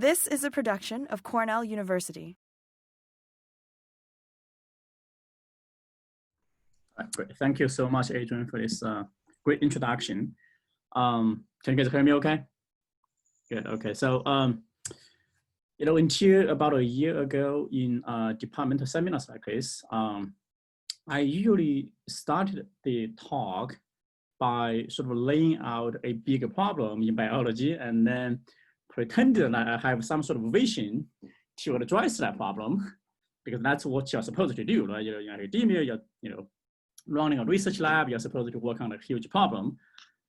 This is a production of Cornell University. Great. Thank you so much, Adrian, for this great introduction. Can you guys hear me okay? Good, okay. So, you know, until about a year ago in departmental seminars like this, I usually started the talk by sort of laying out a bigger problem in biology and then pretending that I have some sort of vision to address that problem, because that's what you're supposed to do, right? You're in academia, you're running a research lab, you're supposed to work on a huge problem.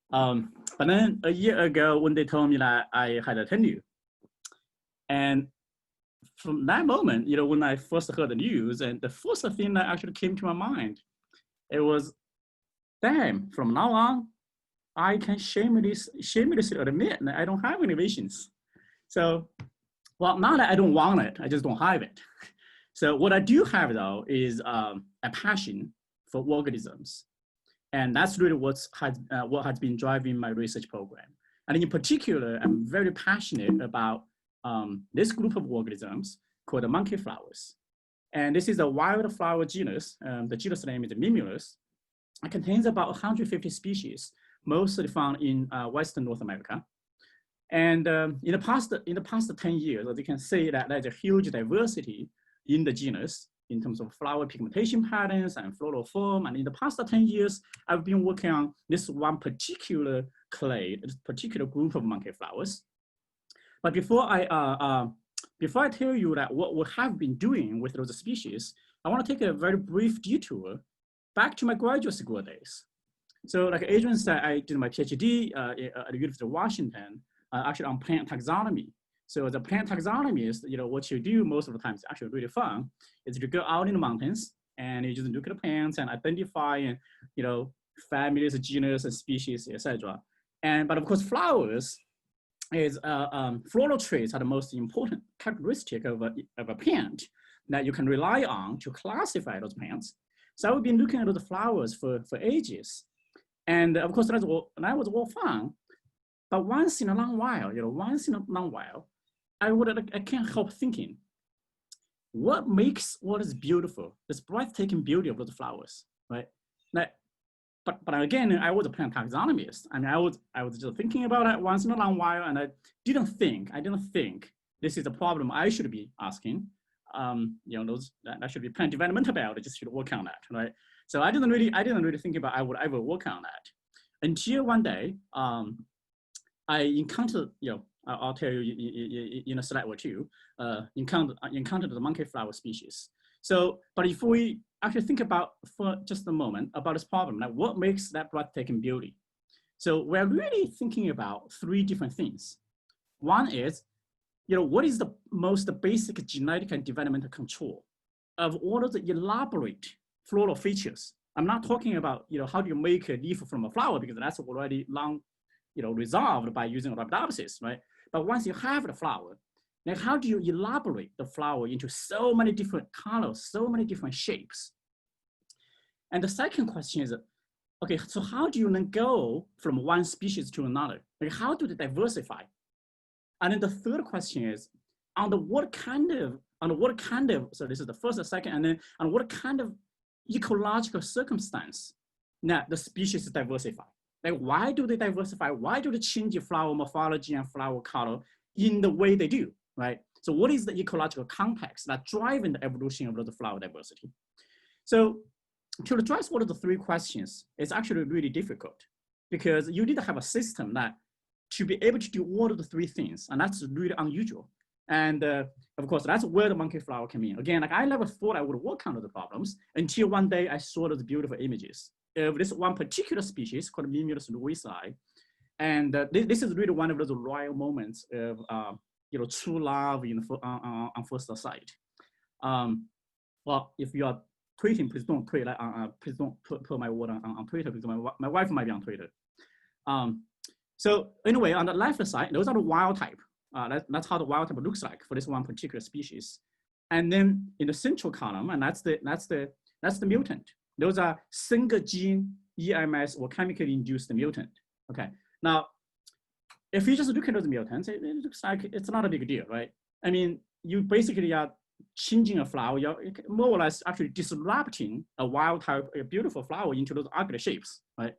But then a year ago, when they told me that I had a tenure, and from that moment, you know, when I first heard the news, and the first thing that actually came to my mind, it was, damn, from now on, I can shamelessly admit that I don't have any visions. So, well, not that I don't want it, I just don't have it. So what I do have though is a passion for organisms. And that's really what has been driving my research program. And in particular, I'm very passionate about this group of organisms called the monkeyflowers. And this is a wildflower genus. The genus name is Mimulus. It contains about 150 species, mostly found in Western North America. And in the past 10 years, as you can see, that there's a huge diversity in the genus in terms of flower pigmentation patterns and floral form. And in the past 10 years, I've been working on this one particular clade, this particular group of monkeyflowers. But before I tell you that what we have been doing with those species, I want to take a very brief detour back to my graduate school days. So like Adrian said, I did my PhD at the University of Washington, actually on plant taxonomy. So as a plant taxonomist, you know, what you do most of the time is actually really fun, is you go out in the mountains and you just look at the plants and identify, and, you know, families, genus, and species, etc. But of course, flowers is floral traits are the most important characteristic of a plant that you can rely on to classify those plants. So I've been looking at the flowers for ages. And of course, that was all fun. But once in a long while, you know, I can't help thinking, what makes what is beautiful, this breathtaking beauty of those flowers, right? But again, I was a plant taxonomist. I mean, I was just thinking about it once in a long while, and I didn't think this is a problem I should be asking. You know, that should be plant developmental biologists should work on that, right? So I didn't really think about I would ever work on that until one day I encountered, you know, I'll tell you in a slide or two, encountered the monkeyflower species. So, but if we actually think about for just a moment about this problem, like what makes that breathtaking beauty? So we're really thinking about three different things. One is, you know, what is the most basic genetic and developmental control of all of the elaborate floral features? I'm not talking about, you know, how do you make a leaf from a flower, because that's already long, you know, resolved by using Arabidopsis, right? But once you have the flower, then how do you elaborate the flower into so many different colors, so many different shapes? And the second question is, okay, so how do you then go from one species to another? Like, how do they diversify? And then the third question is, under what kind of, so this is the first and second, and then on what kind of ecological circumstance that the species diversify? Like, why do they diversify? Why do they change flower morphology and flower color in the way they do, right? So what is the ecological context that driving the evolution of the flower diversity? So to address one of the three questions, it's actually really difficult, because you need to have a system that to be able to do all of the three things, and that's really unusual. And of course, that's where the monkeyflower came in. Again, like I never thought I would work on the problems until one day I saw those beautiful images of this one particular species called Mimulus lewisi. And this is really one of those royal moments of you know, true love on first sight. Well, if you are tweeting, please don't tweet. Please don't put my word on Twitter, because my wife might be on Twitter. So anyway, on the left side, those are the wild type. That's how the wild type looks like for this one particular species. And then in the central column, and that's the mutant. Those are single gene EMS or chemically induced mutant. Okay. Now, if you just look at those mutants, it looks like it's not a big deal, right? I mean, you basically are changing a flower, you're more or less actually disrupting a wild type, a beautiful flower into those ugly shapes, right?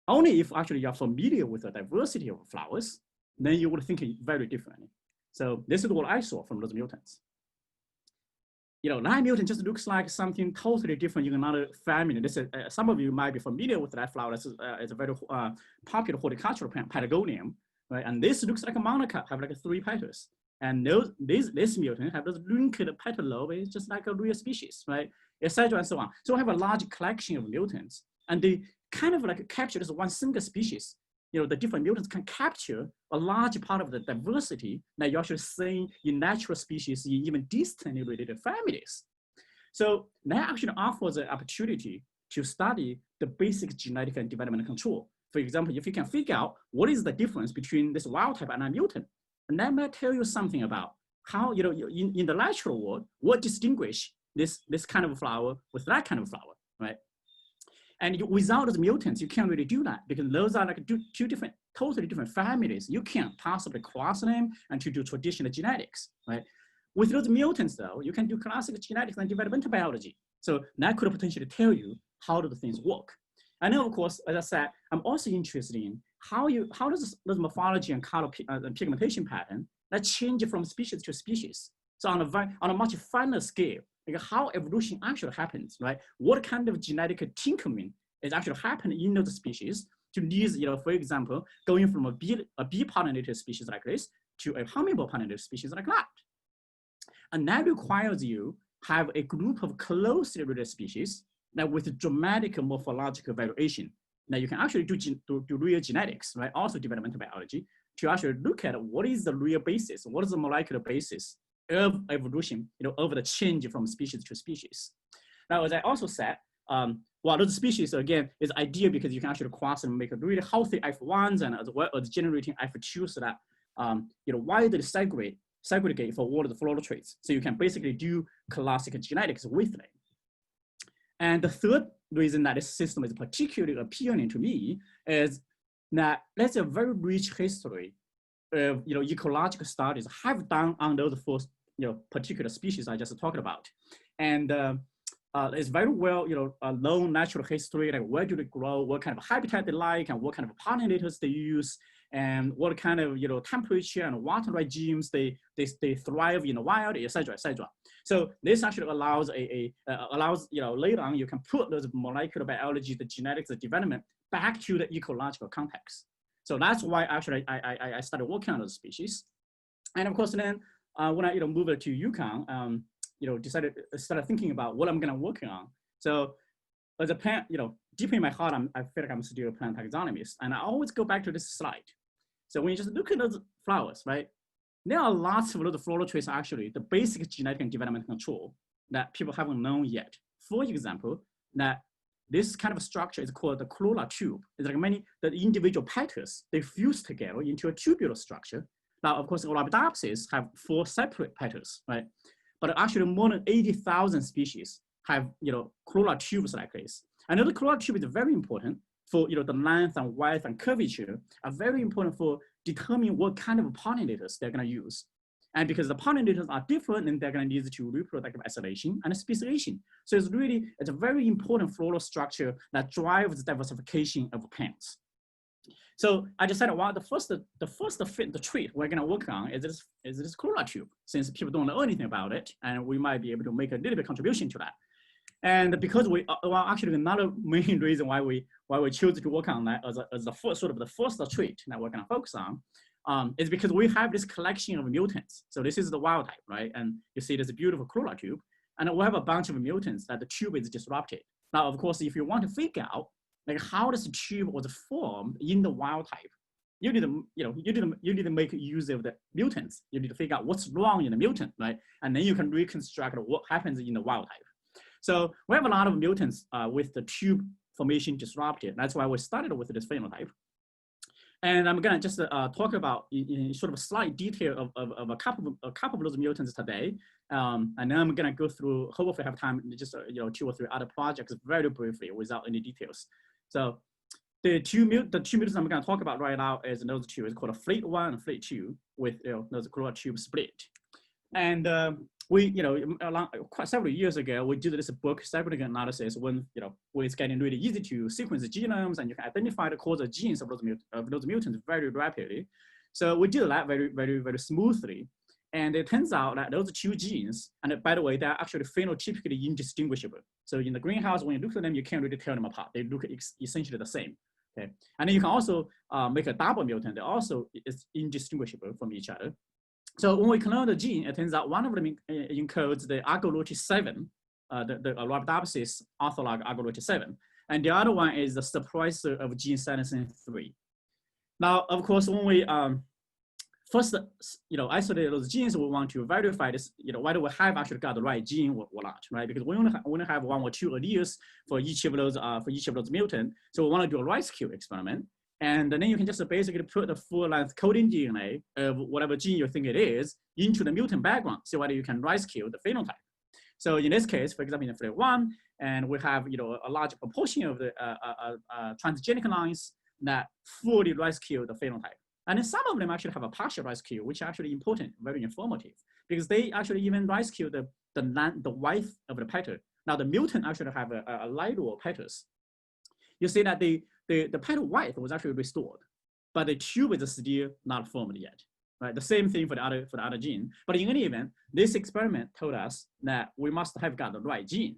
Only if actually you're familiar with the diversity of flowers, then you would think very differently. So this is what I saw from those mutants. That mutant just looks like something totally different in another family. This is, some of you might be familiar with that flower. It's a very popular horticultural plant, Patagonium, right? And this looks like a monocotyl, have like 3 petals. And this mutant have those linked petal lobe, it's just like a real species, right? Etc. and so on. So we have a large collection of mutants, and they kind of like capture this one single species. The different mutants can capture a large part of the diversity that you're actually seeing in natural species in even distantly related families. So that actually offers an opportunity to study the basic genetic and developmental control. For example, if you can figure out what is the difference between this wild type and a mutant, and that might tell you something about how, in the natural world, what distinguish this kind of flower with that kind of flower, right? And without those mutants, you can't really do that, because those are like two different, totally different families. You can't possibly cross them and to do traditional genetics, right? With those mutants, though, you can do classic genetics and developmental biology. So that could potentially tell you how do the things work. And then, of course, as I said, I'm also interested in how does those morphology and color and pigmentation pattern that change from species to species. So on a much finer scale, like how evolution actually happens, right? What kind of genetic tinkering is actually happening in those species to these, for example, going from a bee pollinated species like this to a hummingbird pollinated species like that. And that requires you have a group of closely related species that with dramatic morphological variation. Now you can actually do real genetics, right? Also developmental biology, to actually look at what is the real basis, what is the molecular basis of evolution, over the change from species to species. Now, as I also said, well, those species, again, is ideal because you can actually cross and make a really healthy F1s and as well as generating F2s so that, widely segregate for all of the floral traits. So you can basically do classic genetics with them. And the third reason that this system is particularly appealing to me is that there's a very rich history of, ecological studies have done on those first, particular species I just talked about. And it's very well, known natural history, like where do they grow, what kind of habitat they like, and what kind of pollinators they use, and what kind of, temperature and water regimes they thrive in the wild, etc., etc. So this actually allows later on you can put those molecular biology, the genetics, the development back to the ecological context. So that's why actually I started working on those species. And of course then when I moved to UConn, started thinking about what I'm gonna work on. So as a plant, deep in my heart, I feel like I'm still a plant taxonomist, and I always go back to this slide. So when you just look at those flowers, right? There are lots of those floral traits actually the basic genetic and development control that people haven't known yet. For example, that this kind of structure is called the corolla tube. It's like the individual petals, they fuse together into a tubular structure. Now, of course, Arabidopsis have 4 separate petals, right? But actually more than 80,000 species have, corolla tubes like this. And the corolla tube is very important for, the length and width and curvature are very important for determining what kind of pollinators they're gonna use. And because the pollinators are different, then they're going to need to reproductive isolation and speciation. So it's a very important floral structure that drives diversification of plants. So I decided, well, the first trait we're going to work on is this corolla tube, since people don't know anything about it, and we might be able to make a little bit contribution to that. And because actually another main reason why we chose to work on that as the first trait that we're going to focus on. Is because we have this collection of mutants. So this is the wild type, right? And you see there's a beautiful corolla tube, and we have a bunch of mutants that the tube is disrupted. Now, of course, if you want to figure out like how this tube was formed in the wild type, you need to make use of the mutants. You need to figure out what's wrong in the mutant, right? And then you can reconstruct what happens in the wild type. So we have a lot of mutants with the tube formation disrupted. That's why we started with this phenotype. And I'm gonna just talk about in sort of slight detail of a couple of those mutants today, and then I'm gonna go through. Hopefully, have time just 2 or 3 other projects very briefly without any details. So the two mutants I'm going to talk about right now is those two. It's called a FLT1 and FLT2 with those corolla tube split. And we, quite several years ago, we did this book segregation analysis when, when it's getting really easy to sequence the genomes and you can identify the causal genes of those mutants very rapidly. So we did that very, very, very smoothly. And it turns out that those two genes, and by the way, they're actually phenotypically indistinguishable. So in the greenhouse, when you look at them, you can't really tell them apart. They look essentially the same. Okay, and then you can also make a double mutant. They also is indistinguishable from each other. So when we clone the gene, it turns out one of them encodes the AGO7, the Arabidopsis ortholog AGO7, and the other one is the suppressor of gene senescence 3. Now, of course, when we first, isolate those genes, we want to verify this, whether we have actually got the right gene or not, right? Because we only have 1 or 2 alleles for each of those mutants. So we want to do a rescue experiment. And then you can just basically put the full-length coding DNA of whatever gene you think it is into the mutant background, so whether you can rescue the phenotype. So in this case, for example, in FLT1, and we have a large proportion of the transgenic lines that fully rescue the phenotype. And then some of them actually have a partial rescue, which is actually important, very informative, because they actually even rescue the width of the petal. Now the mutant actually have a lighter petals. You see that the petal width was actually restored, but the tube is still not formed yet. Right? The same thing for the other gene. But in any event, this experiment told us that we must have got the right gene.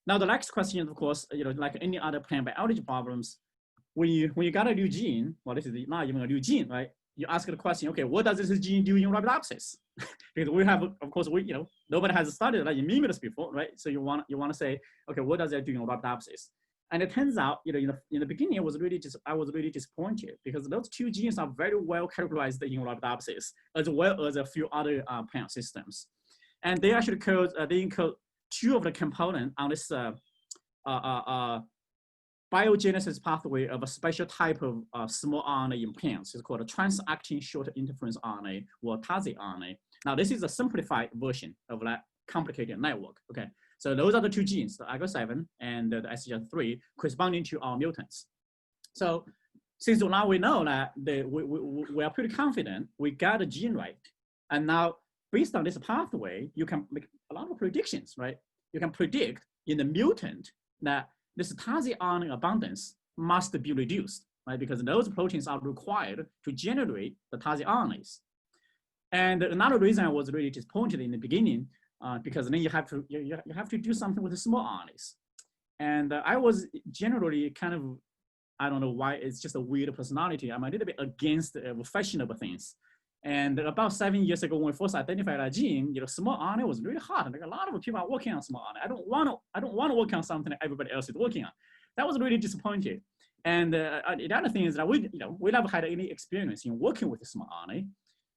Now the next question, of course, like any other plant biology problems, when you got a new gene, well, this is not even a new gene, right? You ask the question, okay, what does this gene do in Arabidopsis? Because we have, of course, nobody has studied like in Mimulus before, right? So you want to say, okay, what does that do in Arabidopsis? And it turns out, in the beginning, I was really disappointed because those two genes are very well characterized in Arabidopsis, as well as a few other plant systems. And they actually encode 2 of the components on this biogenesis pathway of a special type of small RNA in plants. It's called a trans-actin short interference RNA, or tasi-RNA. Now, this is a simplified version of that complicated network. Okay, so those are the 2 genes, the AGO7 and the SGR3, corresponding to our mutants. So since now we know that we are pretty confident we got the gene right, and now based on this pathway, you can make a lot of predictions, right? You can predict in the mutant that this tasi-RNA abundance must be reduced, right? Because those proteins are required to generate the tasi-RNAs. And another reason I was really disappointed in the beginning, because then you have to do something with the small RNAs. And I was generally kind of, I don't know why, it's just a weird personality. I'm a little bit against fashionable things. And about 7 years ago, when we first identified that gene, small RNA was really hard. Like a lot of people are working on small RNA. I don't want to work on something that everybody else is working on. That was really disappointing. And the other thing is that we never had any experience in working with the small RNA.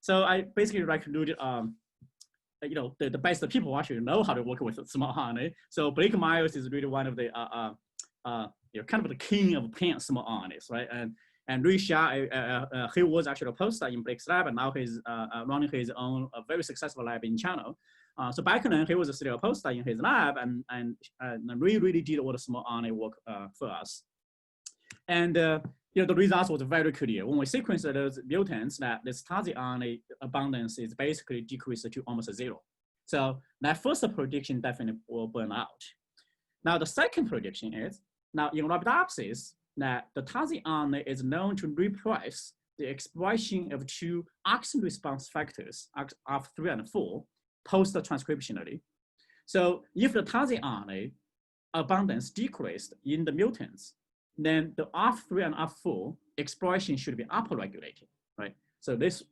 So I basically recruited, the best people who actually know how to work with small RNA. So Blake Myers is really one of the kind of the king of plant small RNAs, right? And Rui Xia, he was actually a postdoc in Blake's lab, and now he's running his own very successful lab in China. So back then, he was still a postdoc in his lab, and really did all the small RNA work for us. And the results was very clear. When we sequenced those mutants, that this tasi-RNA abundance is basically decreased to almost 0. So that first prediction definitely will burn out. Now the second prediction is, now in Arabidopsis, that the tasi-RNA is known to repress the expression of 2 Auxin response factors, ARF3 and 4, post-transcriptionally. So if the tasi-RNA abundance decreased in the mutants, then the ARF3 and ARF4 expression should be upregulated, right? So this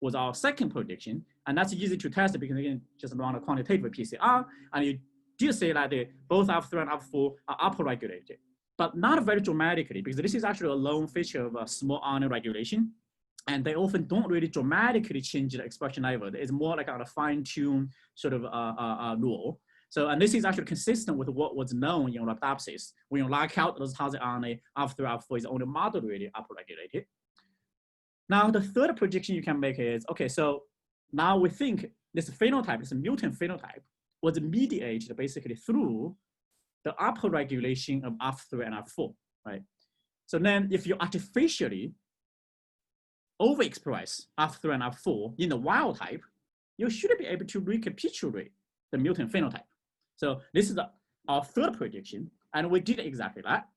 was our second prediction, and that's easy to test because you can just run a quantitative PCR, and you did say that both ARF3 and ARF4 are upregulated, but not very dramatically, because this is actually a lone feature of small RNA regulation, and they often don't really dramatically change the expression level. It's more like on a fine-tuned sort of rule. So, and this is actually consistent with what was known in Arabidopsis. When you lock out those tasi-RNA, ARF3, ARF4 is only moderately upregulated. Now, the third prediction you can make is, okay, so now we think this phenotype, this mutant phenotype, was mediated basically through the upregulation of ARF3 and ARF4, right? So then if you artificially overexpress F3 and F4 in the wild type, you should be able to recapitulate the mutant phenotype. So this is our third prediction, and we did exactly that.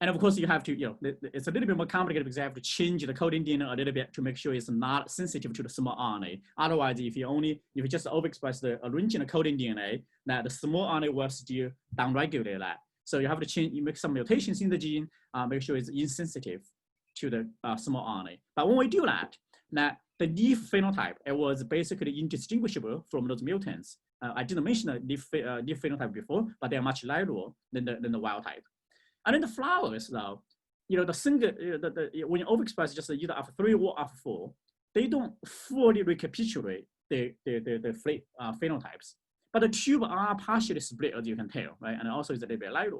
And of course, you have to, it's a little bit more complicated because you have to change the coding DNA a little bit to make sure it's not sensitive to the small RNA. Otherwise, if you just overexpress the original coding DNA, that the small RNA will still downregulate that. So you have to change, you make some mutations in the gene, make sure it's insensitive to the small RNA. But when we do that, the leaf phenotype, it was basically indistinguishable from those mutants. I didn't mention the leaf phenotype before, but they're much lighter than the wild type. And then the flowers, though, the single, when you overexpress just either F3 or F4, they don't fully recapitulate the phenotypes. But the tube are partially split, as you can tell, right? And also it's a little bit lighter.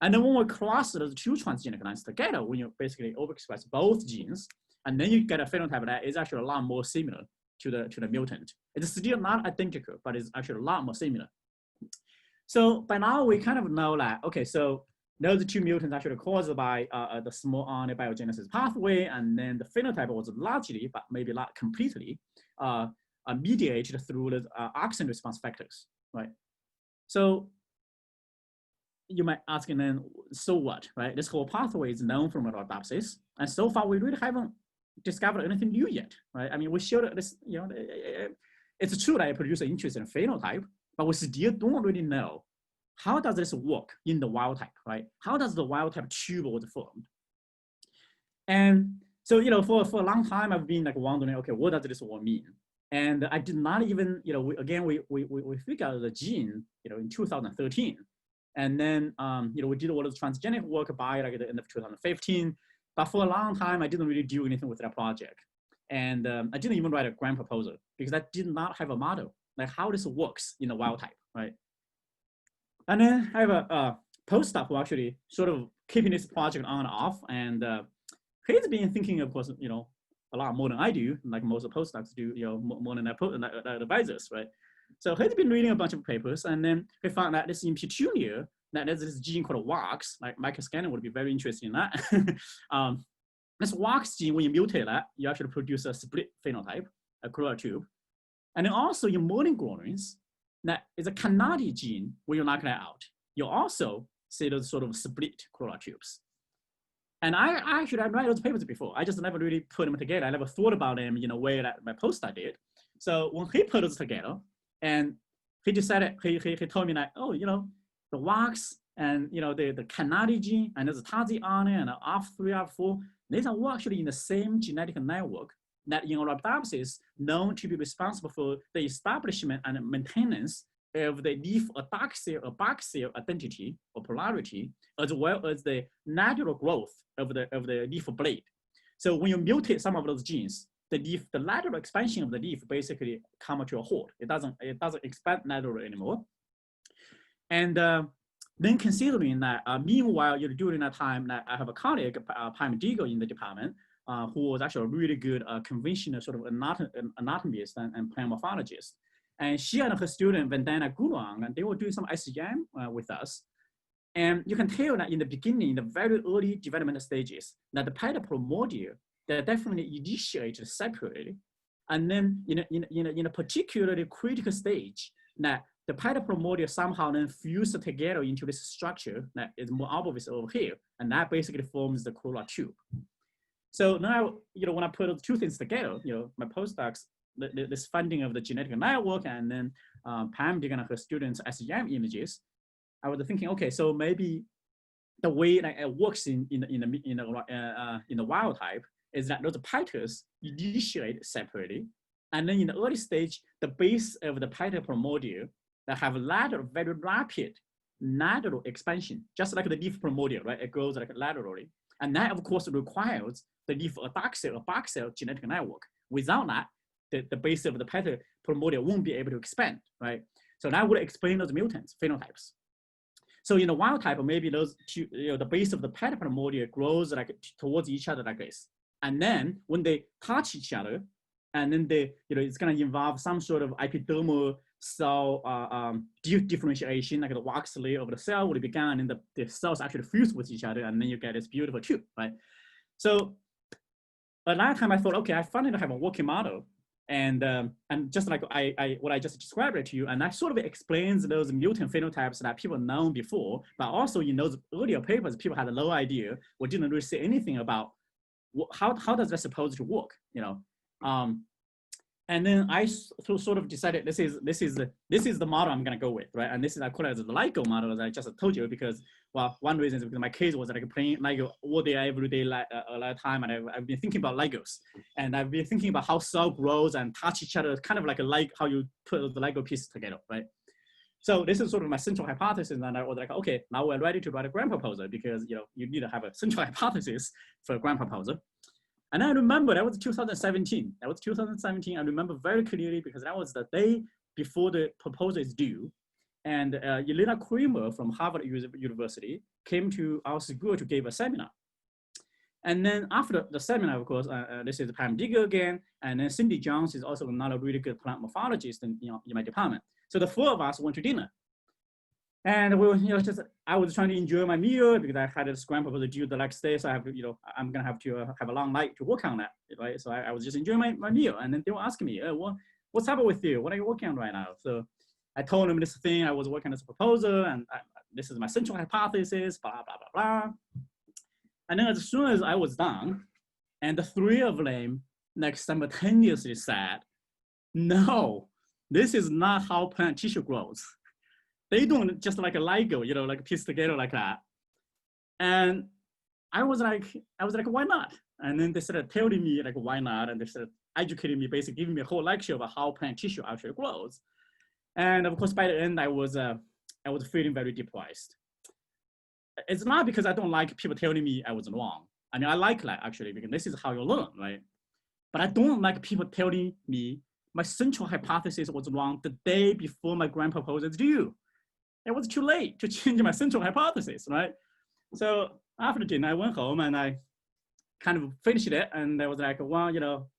And then when we cross those two transgenic lines together, when you basically overexpress both genes, and then you get a phenotype that is actually a lot more similar to the mutant. It's still not identical, but it's actually a lot more similar. So by now we kind of know that, okay, so those two mutants actually caused by the small RNA biogenesis pathway, and then the phenotype was largely, but maybe not completely, mediated through the Auxin response factors, right? So you might ask, and then, so what, right? This whole pathway is known from rhodopsis, and so far we really haven't discovered anything new yet, right? I mean, we showed this, it's true that it produces an interesting phenotype, but we still don't really know how does this work in the wild type, right? How does the wild type tube was formed? And so, for a long time, I've been like wondering, okay, what does this all mean? And I did not even, we figured out the gene, in 2013. And then, we did all of the transgenic work by like the end of 2015. But for a long time, I didn't really do anything with that project. And I didn't even write a grant proposal because I did not have a model, like how this works in the wild type, right? And then I have a postdoc who actually sort of keeping this project on and off. And he's been thinking, of course, a lot more than I do, like most of the postdocs do, more than their advisors, right? So he's been reading a bunch of papers, and then he found that this in petunia, that there's this gene called WOX, like Michael Scanlon would be very interested in that. This WOX gene, when you mutate that, you actually produce a split phenotype, a corolla tube. And then also in morning glories, that is a KANADI gene. When you knock that out, you also see those sort of split corolla tubes. And I actually have read those papers before. I just never really put them together. I never thought about them in a way that my postdoc did. So when he put those together, and he decided, he told me that, oh, the WOX and the KANADI gene and there's a tasi-RNA and F3, F4, these are all actually in the same genetic network that in rhodopsis known to be responsible for the establishment and maintenance of the leaf adaxial, abaxial identity or polarity, as well as the natural growth of the leaf blade. So when you mutate some of those genes, the lateral expansion of the leaf basically come to a halt. It doesn't expand laterally anymore. And then considering that, meanwhile, during that time, that I have a colleague, Pam Deagle in the department, who was actually a really good conventional sort of anatomist and plant morphologist. And she and her student, Vandana Gurung, and they were doing some SEM with us. And you can tell that in the beginning, in the very early developmental stages, that the petal primordia, they're definitely initiated separately. And then in a particularly critical stage, that the petal primordia somehow then fuse together into this structure that is more obvious over here. And that basically forms the corolla tube. So now, when I put those two things together, my postdocs, this funding of the genetic network, and then Pam digging her students' SEM images, I was thinking, okay, so maybe the way that it works in the wild type is that those petals initiate separately, and then in the early stage, the base of the petal primordia that have very rapid lateral expansion, just like the leaf primordia, right? It grows like laterally, and that of course requires the leaf adaxial, abaxial genetic network. Without that, the base of the petal primordia won't be able to expand, right? So that would explain those mutants phenotypes. So in the wild type, maybe those two, the base of the petal primordia grows like towards each other like this, and then when they touch each other, and then it's going to involve some sort of epidermal cell differentiation, like the wax layer of the cell would begin, and the cells actually fuse with each other, and then you get this beautiful tube, right? So at that time I thought, okay, I finally have a working model. And just like what I just described it to you, and that sort of explains those mutant phenotypes that people known before, but also in those earlier papers, people had no idea or didn't really say anything about how does that supposed to work, you know? And then I sort of decided this is the model I'm gonna go with, right? And this is, I call it as the LIGO model, as I just told you, because, well, one reason is because my kids was like playing LIGO all day, every day, a lot of time, and I've been thinking about LIGOs, and I've been thinking about how cell grows and touch each other, kind of like how you put the LIGO pieces together, right? So this is sort of my central hypothesis, and I was like, okay, now we're ready to write a grant proposal, because you need to have a central hypothesis for a grant proposal. And I remember that was 2017. That was 2017. I remember very clearly because that was the day before the proposal is due. And Elena Kramer from Harvard University came to our school to give a seminar. And then after the seminar, of course, this is Pam Digger again. And then Cindy Jones is also another really good plant morphologist in my department. So the four of us went to dinner. And we were, I was trying to enjoy my meal because I had a grant proposal due the next day. So I have to, I'm going to have a long night to work on that, right? So I was just enjoying my meal. And then they were asking me, what's up with you? What are you working on right now? So I told them this thing, I was working on this proposal, and this is my central hypothesis, blah, blah, blah, blah. And then as soon as I was done, and the three of them like simultaneously said, no, this is not how plant tissue grows. They don't just like a LIGO, like piece together like that. And I was like, why not? And then they started telling me like, why not? And they started educating me, basically giving me a whole lecture about how plant tissue actually grows. And of course, by the end, I was feeling very depressed. It's not because I don't like people telling me I was wrong. I mean, I like that actually, because this is how you learn, right? But I don't like people telling me my central hypothesis was wrong the day before my grant proposal is due. It was too late to change my central hypothesis, right? So after dinner, I went home and I kind of finished it. And I was like, well,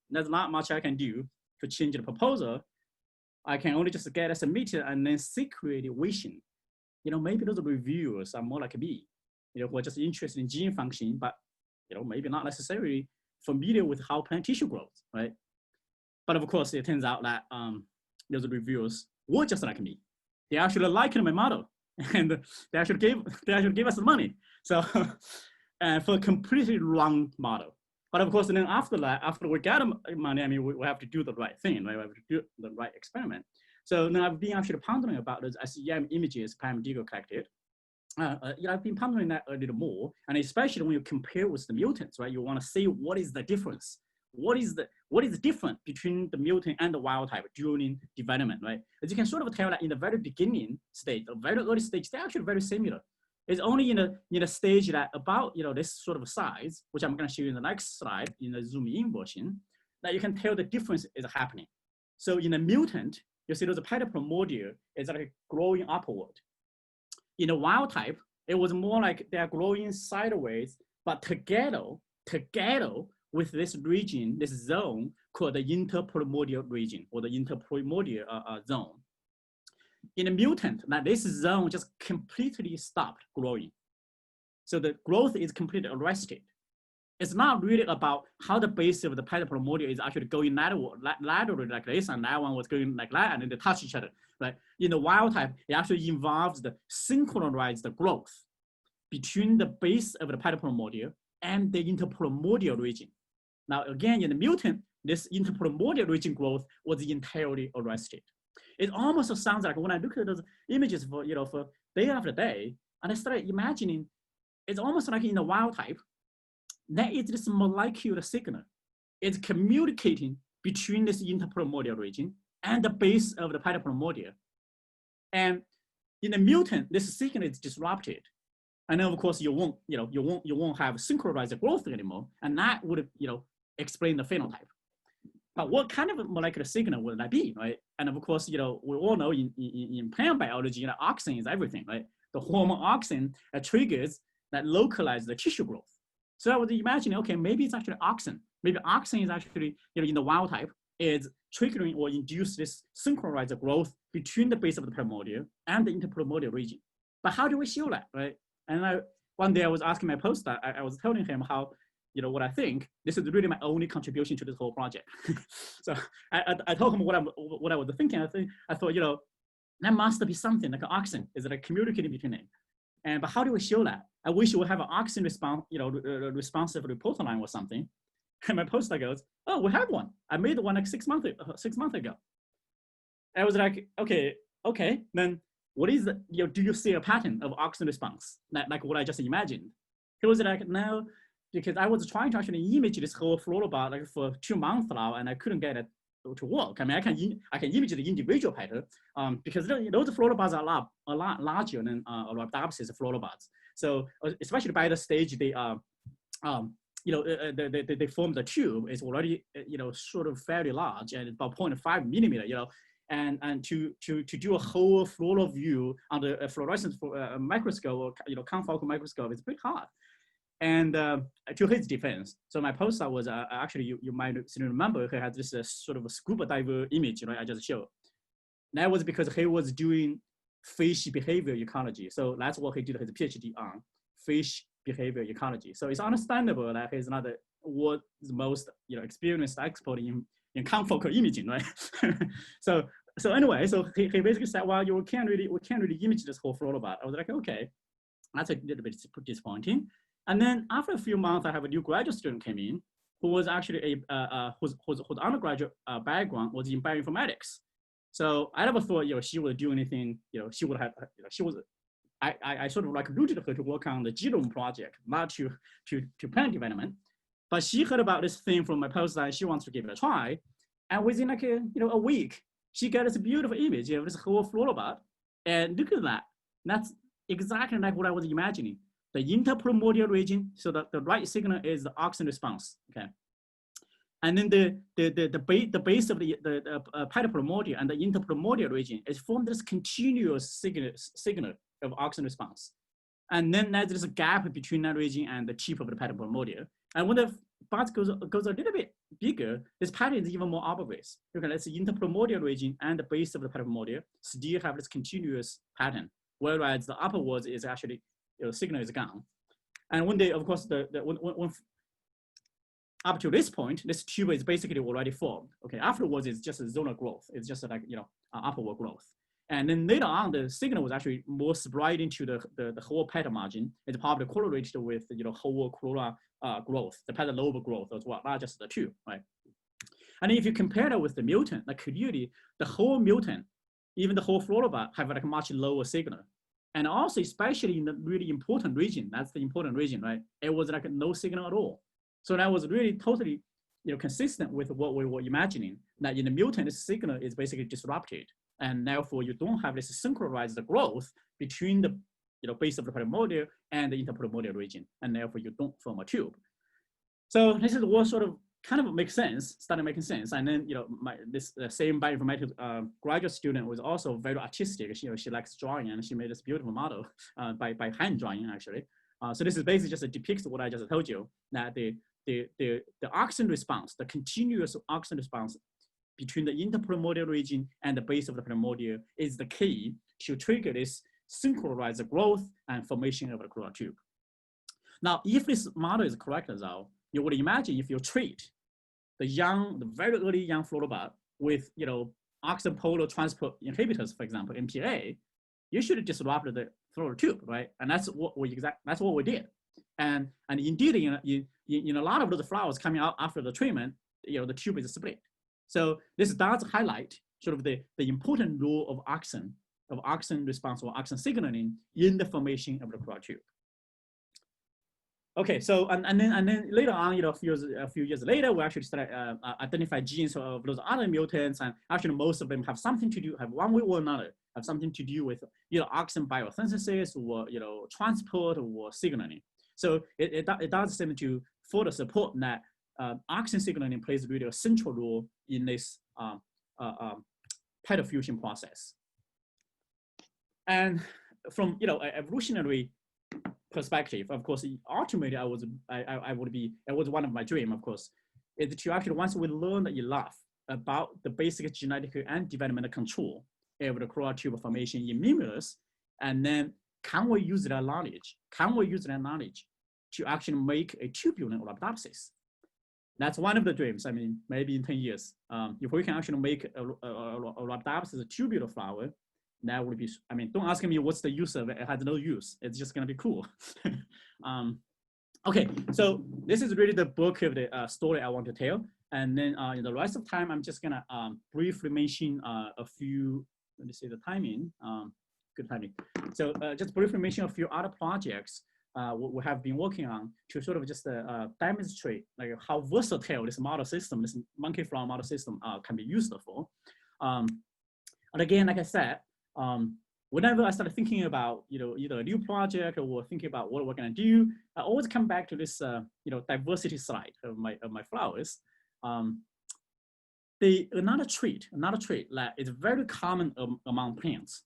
there's not much I can do to change the proposal. I can only just get it submitted and then secretly wishing, maybe those reviewers are more like me, who are just interested in gene function, but, maybe not necessarily familiar with how plant tissue grows, right? But of course, it turns out that those reviewers were just like me. They actually liked my model, and they actually gave us money. So, for a completely wrong model. But of course, then after that, after we got money, I mean, we have to do the right thing, right? We have to do the right experiment. So now I've been actually pondering about those SEM images Pam Digger collected. I've been pondering that a little more, and especially when you compare with the mutants, right? You want to see what is the difference. What is different between the mutant and the wild type during development, right? As you can sort of tell that in the very beginning stage, the very early stage, they're actually very similar. It's only in a stage that about this sort of size, which I'm going to show you in the next slide in the zoom in version, that you can tell the difference is happening. So in a mutant, you see those petal primordia is like growing upward. In the wild type, it was more like they are growing sideways, but together with this region, this zone called the interprimordial region or the interprimordial zone. In a mutant, that this zone just completely stopped growing. So the growth is completely arrested. It's not really about how the base of the petal primordial is actually going laterally like this, and that one was going like that, and then they touch each other, right? In the wild type, it actually involves the synchronized growth between the base of the petal primordial and the interprimordial region. Now, again, in the mutant, this interprimordial region growth was entirely arrested. It almost sounds like when I look at those images for day after day, and I started imagining, it's almost like in the wild type, there is this molecular signal. It's communicating between this interprimordial region and the base of the petal primordial. And in the mutant, this signal is disrupted. And then of course you won't have synchronized growth anymore. And that would, explain the phenotype. But what kind of molecular signal would that be, right? And of course, we all know in plant biology, auxin is everything, right? The hormone auxin triggers that localize the tissue growth. So I was imagining, okay, maybe it's actually auxin. Maybe auxin is actually, in the wild type, is triggering or induce this synchronized growth between the base of the primordial and the interprimordial region. But how do we show that, right? And one day I was asking my postdoc, I was telling him how, what I think. This is really my only contribution to this whole project. So I told him what I was thinking. I thought, there must be something like an auxin is like communicating between them. But how do we show that? I wish we would have an auxin response, responsive reporter line or something. And my postdoc goes, oh, we have one. I made one like 6 months ago. I was like, okay. Then what is the, do you see a pattern of auxin response? Like what I just imagined. He was like, no, because I was trying to actually image this whole floral bar like for 2 months now, and I couldn't get it to work. I mean, I can image the individual petal because those floral bars are a lot larger than Rhabdopsis floral bars. So especially by the stage they they form the tube is already sort of fairly large and about 0.5 millimeter. And to do a whole floral view under a fluorescence microscope or confocal microscope is pretty hard. And to his defense, so my postdoc was actually, you might remember, he had this sort of a scuba diver image, I just showed. That was because he was doing fish behavior ecology. So that's what he did his PhD on, fish behavior ecology. So it's understandable that he's not the most experienced expert in confocal imaging, right? so anyway, so he basically said, well, we can't really image this whole floral bar. I was like, okay, that's a little bit disappointing. And then after a few months, I have a new graduate student came in who was actually whose undergraduate background was in bioinformatics. So I never thought she would do anything. She would have. I sort of like rooted her to work on the genome project, not to plant development. But she heard about this thing from my postdoc. She wants to give it a try, and within like a week, she got this beautiful image of this whole floral bud. And look at that. That's exactly like what I was imagining. The interprimordial region, so that the right signal is the Auxin response, okay? And then the base of the petaprimordial and the interprimordial region is formed this continuous signal of Auxin response. And then there's a gap between that region and the tip of the petaprimordial. And when the bud goes a little bit bigger, this pattern is even more obvious. Okay, that's the interprimordial region and the base of the petaprimordial still have this continuous pattern, whereas the upperwards is actually signal is gone. And when they, of course, when up to this point, this tube is basically already formed. Okay, afterwards it's just a zonal growth. It's just like upward growth. And then later on, the signal was actually more spread into the whole petal margin. It's probably correlated with whole corolla growth, the petal lobe growth as well, not just the tube, right? And if you compare that with the mutant, like clearly the whole mutant, even the whole floral bud have like a much lower signal. And also, especially in the really important region, that's the important region, right? It was like no signal at all. So that was really totally, consistent with what we were imagining, that in the mutant, the signal is basically disrupted. And therefore, you don't have this synchronized growth between the base of the primordial and the interprimordial region. And therefore, you don't form a tube. So this is what sort of kind of makes sense, started making sense. And then, this same bioinformatics graduate student was also very artistic. She likes drawing, and she made this beautiful model by hand drawing, actually. So this is basically just depicts what I just told you, that the Auxin response, the continuous Auxin response between the interprimordial region and the base of the primordial is the key to trigger this synchronized growth and formation of the corolla tube. Now, if this model is correct, though, you would imagine if you treat the very early young floral bud with, auxin polar transport inhibitors, for example, MPA, you should disrupt the floral tube, right? And that's what we did. And indeed, in a lot of those flowers coming out after the treatment, the tube is split. So this does highlight sort of the important role of auxin response or auxin signaling in the formation of the corolla tube. Okay, so and then later on, a few years later, we actually started identify genes of those other mutants, and actually most of them have something to do, have one way or another, have something to do with auxin biosynthesis or transport or signaling. So it does seem to further support that auxin signaling plays really a central role in this petal fusion process. And from evolutionary perspective, of course, ultimately it was one of my dreams, of course, is to actually, once we learn enough about the basic genetic and developmental control of the corolla tube formation in Mimulus, and then can we use that knowledge? Can we use that knowledge to actually make a tubular Arabidopsis? That's one of the dreams. I mean, maybe in 10 years, if we can actually make a Arabidopsis, a tubular flower, that would be, I mean, don't ask me what's the use of it. It has no use. It's just going to be cool. Okay, so this is really the book of the story I want to tell. And then in the rest of time, I'm just going to briefly mention a few, let me see the timing. Good timing. So just briefly mention a few other projects we have been working on to sort of just demonstrate like how versatile this model system, this monkey flower model system can be used for. And again, like I said, whenever I started thinking about either a new project or thinking about what we're gonna do, I always come back to this diversity slide of my flowers. Another trait that is very common among plants,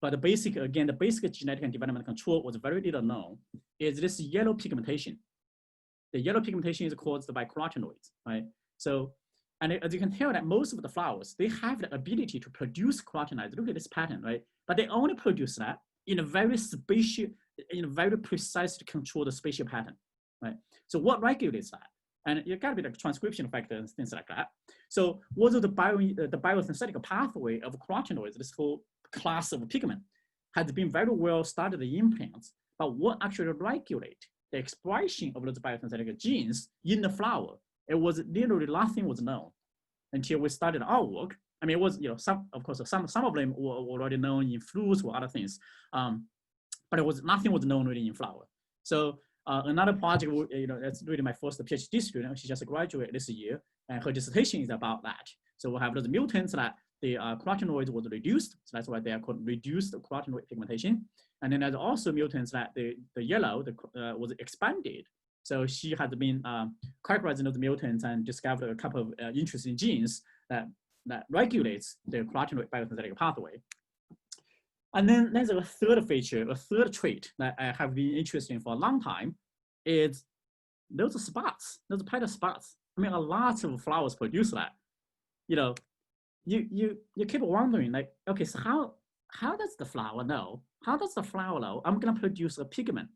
but the basic genetic and development control was very little known, is this yellow pigmentation. The yellow pigmentation is caused by carotenoids, right? So, and as you can tell that most of the flowers, they have the ability to produce carotenoids. Look at this pattern, right? But they only produce that in a very precisely controlled spatial pattern, right? So what regulates that? And you got to be like transcription factors, things like that. So what are the biosynthetic pathway of carotenoids, this whole class of pigment, has been very well studied in plants, but what actually regulate the expression of those biosynthetic genes in the flower? It was literally nothing was known until we started our work. I mean, it was, some of them were already known in fruits or other things, but nothing was known really in flower. So another project, that's really my first PhD student. She just graduated this year, and her dissertation is about that. So we have those mutants that the carotenoid was reduced. So that's why they are called reduced carotenoid pigmentation. And then there's also mutants that the yellow was expanded. So she had been characterizing those mutants and discovered a couple of interesting genes that regulates the carotenoid biosynthetic pathway. And then there's a third feature, a third trait that I have been interested in for a long time, is those spots, those petal spots. I mean, a lot of flowers produce that. You keep wondering, like, okay, so how does the flower know? How does the flower know I'm gonna produce a pigment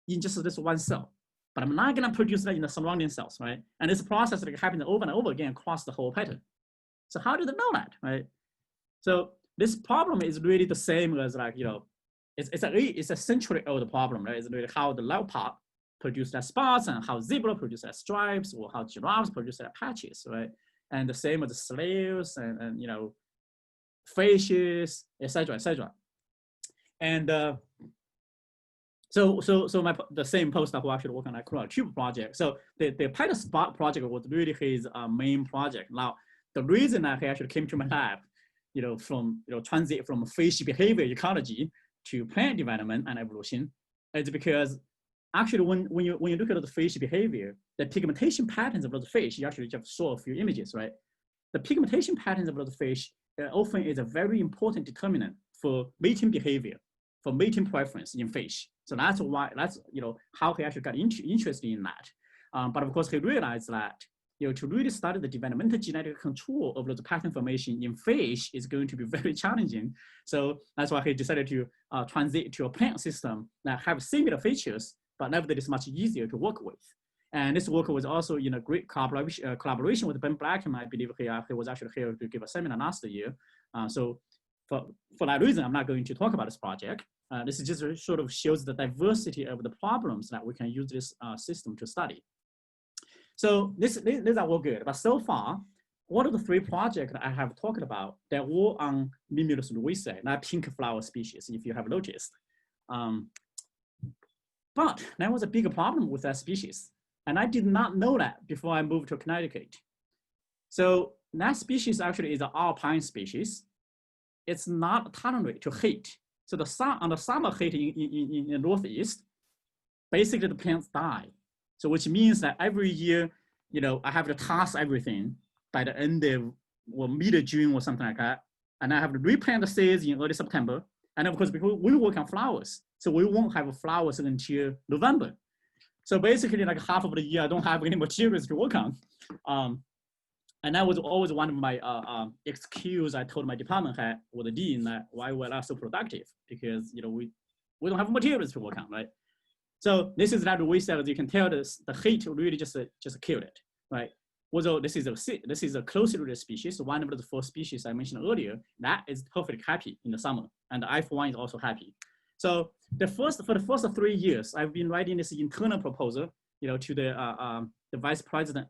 in just this one cell, but I'm not gonna produce that in the surrounding cells, right? And this process like happens over and over again across the whole pattern. So how do they know that, right? So this problem is really the same as like, it's a century-old problem, right? It's really how the leopard produce their spots and how zebra produce their stripes, or how giraffes produce their patches, right? And the same with the slaves and fishes, etc., etc. And so the same postdoc who actually worked on that corolla tube project. So the petal spot project was really his main project. Now, the reason that he actually came to my lab, transit from fish behavior ecology to plant development and evolution, is because actually when you look at the fish behavior, the pigmentation patterns of those fish, you actually just saw a few images, right? The pigmentation patterns of those fish often is a very important determinant for mating behavior, for mating preference in fish. So that's how he actually got interested in that. But of course, he realized that to really study the developmental genetic control of the pattern formation in fish is going to be very challenging. So that's why he decided to transit to a plant system that have similar features, but nevertheless much easier to work with. And this work was also in a great collaboration with Ben Blackman. I believe he was actually here to give a seminar last year. So for that reason, I'm not going to talk about this project. This is just sort of shows the diversity of the problems that we can use this system to study. So these are all good, but so far, what are the three projects that I have talked about? They're all on Mimulus lewisi, not pink flower species, if you have noticed. But there was a big problem with that species. And I did not know that before I moved to Connecticut. So that species actually is an alpine species. It's not tolerant to heat. So on the summer heat in the Northeast, basically the plants die. So which means that every year, I have to toss everything by the end of mid-June or something like that. And I have to replant the seeds in early September. And of course, because we work on flowers, so we won't have flowers until November. So basically, like half of the year, I don't have any materials to work on. And that was always one of my excuse I told my department head or the dean that why we're not so productive, because we don't have materials to work on, right? So this is that we said, as you can tell, the heat really just killed it, right? Although this is a closely related species, one of the 4 species I mentioned earlier, that is perfectly happy in the summer, and the I-for-1 is also happy. So for the first 3 years, I've been writing this internal proposal, to the vice president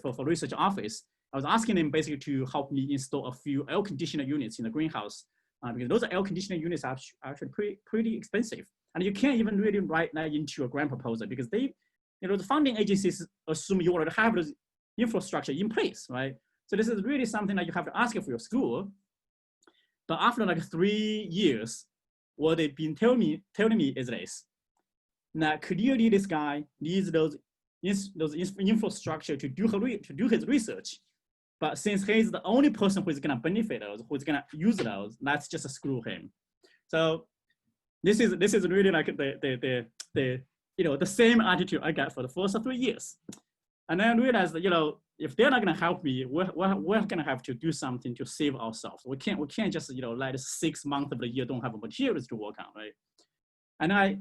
for research office. I was asking them basically to help me install a few air conditioner units in the greenhouse, because those air conditioner units are actually pretty expensive, and you can't even really write that into a grant proposal because they, the funding agencies assume you already have those infrastructure in place, right? So this is really something that you have to ask for your school. But after like 3 years, what they've been telling me is this: now clearly this guy needs those infrastructure to do his research, but since he's the only person who's gonna benefit those, who's gonna use those, let's just screw him. So this is really like the same attitude I got for the first 3 years. And then I realized that, if they're not going to help me, we're going to have to do something to save ourselves. We can't just, let 6 months of the year don't have materials to work on, right? And I,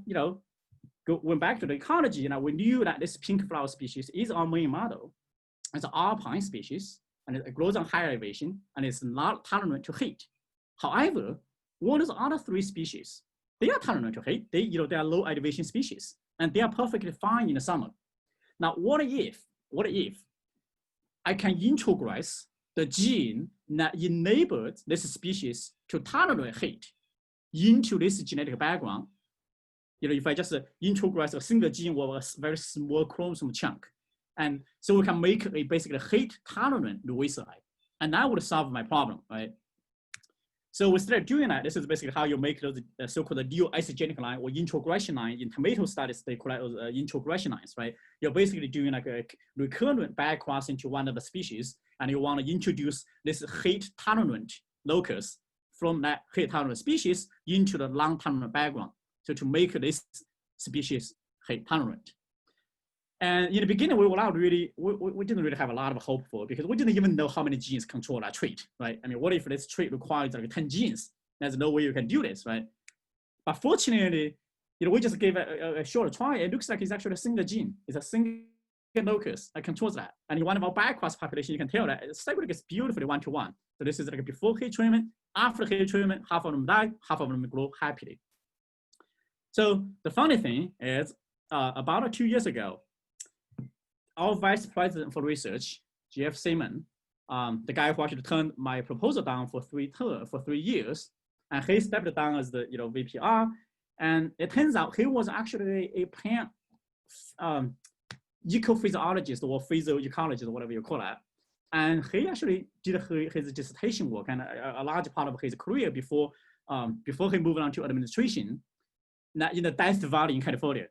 went back to the ecology, and we knew that this pink flower species is our main model. It's an alpine species, and it grows on high elevation, and it's not tolerant to heat. However, one of the other 3 species, they are tolerant to heat. They are low elevation species, and they are perfectly fine in the summer. Now, what if I can introgress the gene that enabled this species to tolerate heat into this genetic background? If I just introgress a single gene or a very small chromosome chunk, and so we can make a basically heat tolerant lewisi, and that would solve my problem, right? So we started doing that. This is basically how you make those so-called neo-isogenic line or introgression line. In tomato studies, they call it introgression lines, right? You're basically doing like a recurrent backcross into one of the species, and you want to introduce this heat-tolerant locus from that heat-tolerant species into the long-tolerant background, so to make this species heat-tolerant. And in the beginning, we didn't really have a lot of hope for it because we didn't even know how many genes control that trait, right? I mean, what if this trait requires like 10 genes? There's no way you can do this, right? But fortunately, we just gave a short try. It looks like it's actually a single gene. It's a single locus that controls that. And in one of our backcross population, you can tell that it segregates beautifully 1-to-1. So this is like before heat treatment, after heat treatment, half of them die, half of them grow happily. So the funny thing is, about 2 years ago, our vice president for research, Jeff Simon, the guy who actually turned my proposal down for 3 years, and he stepped down as the VPR, and it turns out he was actually a plant ecophysiologist or physioecologist or whatever you call it, and he actually did his dissertation work and a large part of his career before he moved on to administration, in the Death Valley in California.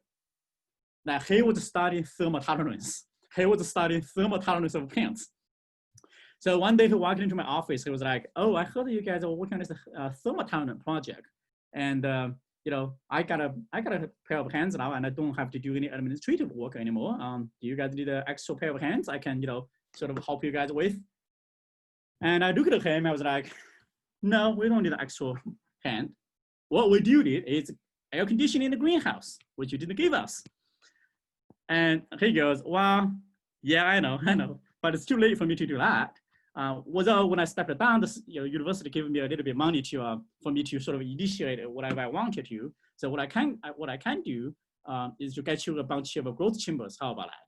Now he was studying thermotolerance. He was studying thermotolerance of plants. So one day he walked into my office. He was like, "Oh, I heard you guys are working on this thermotolerant project, and I got a pair of hands now, and I don't have to do any administrative work anymore. Do you guys need an extra pair of hands I can sort of help you guys with?" And I looked at him. I was like, "No, we don't need an extra hand. What we do need is air conditioning in the greenhouse, which you didn't give us." And he goes, "Well, yeah, I know, but it's too late for me to do that." Although when I stepped down, the university gave me a little bit of money for me to sort of initiate whatever I wanted to. So what I can do is to get you a bunch of growth chambers. How about that?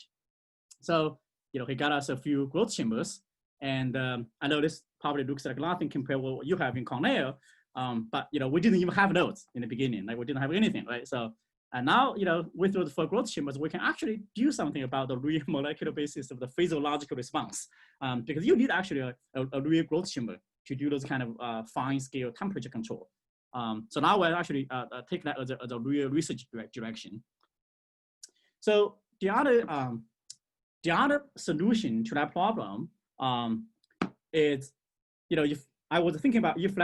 So he got us a few growth chambers, and I know this probably looks like nothing compared with what you have in Cornell, but we didn't even have those in the beginning. Like we didn't have anything, right? So. And now, with those 4 growth chambers, we can actually do something about the real molecular basis of the physiological response, because you need actually a real growth chamber to do those kind of fine scale temperature control. So now we're actually taking that as a real research direction. So the other solution to that problem is, if I was thinking about if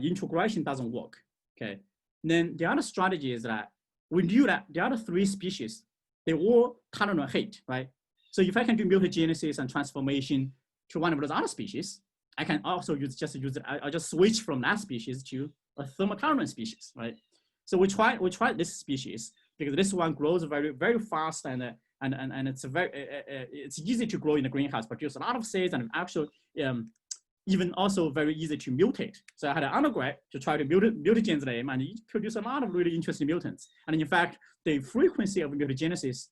integration doesn't work, okay. Then the other strategy is that we knew that the other 3 species, they all tolerate heat, right? So if I can do mutagenesis and transformation to one of those other species, I can also I'll just switch from that species to a thermotolerant species, right? So we tried this species because this one grows very, very fast and it's easy to grow in the greenhouse, produce a lot of seeds, and actually even also very easy to mutate. So I had an undergrad to try to mutagen them, and it produced a lot of really interesting mutants. And in fact, the frequency of mutagenesis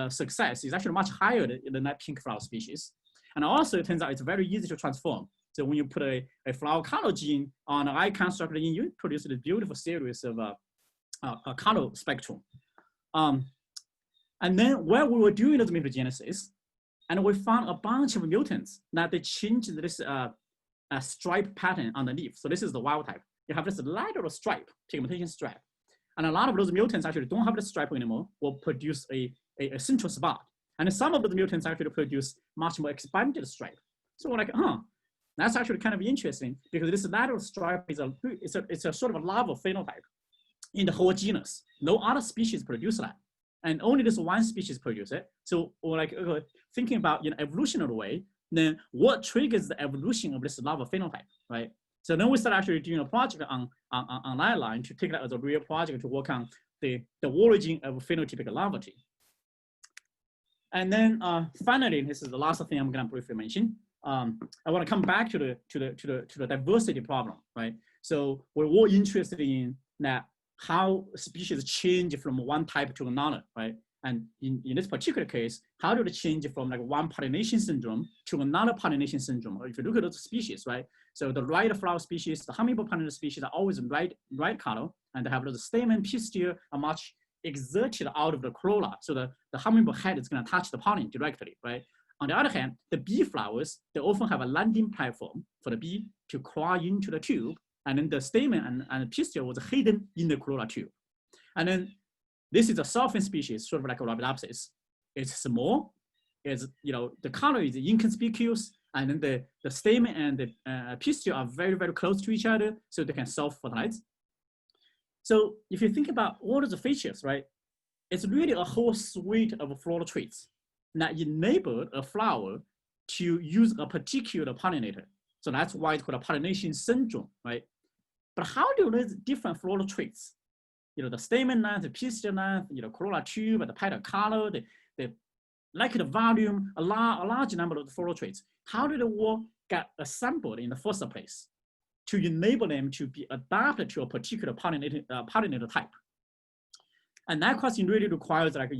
success is actually much higher than that pink flower species. And also, it turns out it's very easy to transform. So when you put a flower color gene on an eye construct gene, you produce a beautiful series of a color spectrum. And then while we were doing those mutagenesis, and we found a bunch of mutants that they changed this stripe pattern on the leaf. So this is the wild type. You have this lateral stripe, pigmentation stripe. And a lot of those mutants actually don't have the stripe anymore, will produce a central spot. And some of the mutants actually produce much more expanded stripe. So we're like, that's actually kind of interesting because this lateral stripe is a sort of a larval phenotype in the whole genus. No other species produce that. And only this one species produce it. So we're like thinking about in an evolutionary way, then what triggers the evolution of this larval phenotype, right? So then we start actually doing a project on that line to take that as a real project to work on the origin of phenotypic larvae. And then finally, this is the last thing I'm going to briefly mention. I want to come back to the diversity problem, right? So we're all interested in that how species change from one type to another, right? And in this particular case, how do they change from like one pollination syndrome to another pollination syndrome? Or if you look at those species, right? So the red flower species, the hummingbird pollinator species are always red color, and they have those stamen pistil are much exerted out of the corolla. So the hummingbird head is going to touch the pollen directly, right? On the other hand, the bee flowers, they often have a landing platform for the bee to crawl into the tube, and then the stamen and pistil was hidden in the corolla tube. And then this is a southern species, sort of like a Arabidopsis. It's small, the color is inconspicuous, and then the stamen and the pistil are very, very close to each other, so they can self-fertilize. So if you think about all of the features, right, it's really a whole suite of floral traits that enable a flower to use a particular pollinator. So that's why it's called a pollination syndrome, right? But how do these different floral traits, the stamen length, the pistil length, corolla tube, the petal color, the likely volume, a large number of the floral traits, how did they all get assembled in the first place to enable them to be adapted to a particular pollinator type? And that question really requires like,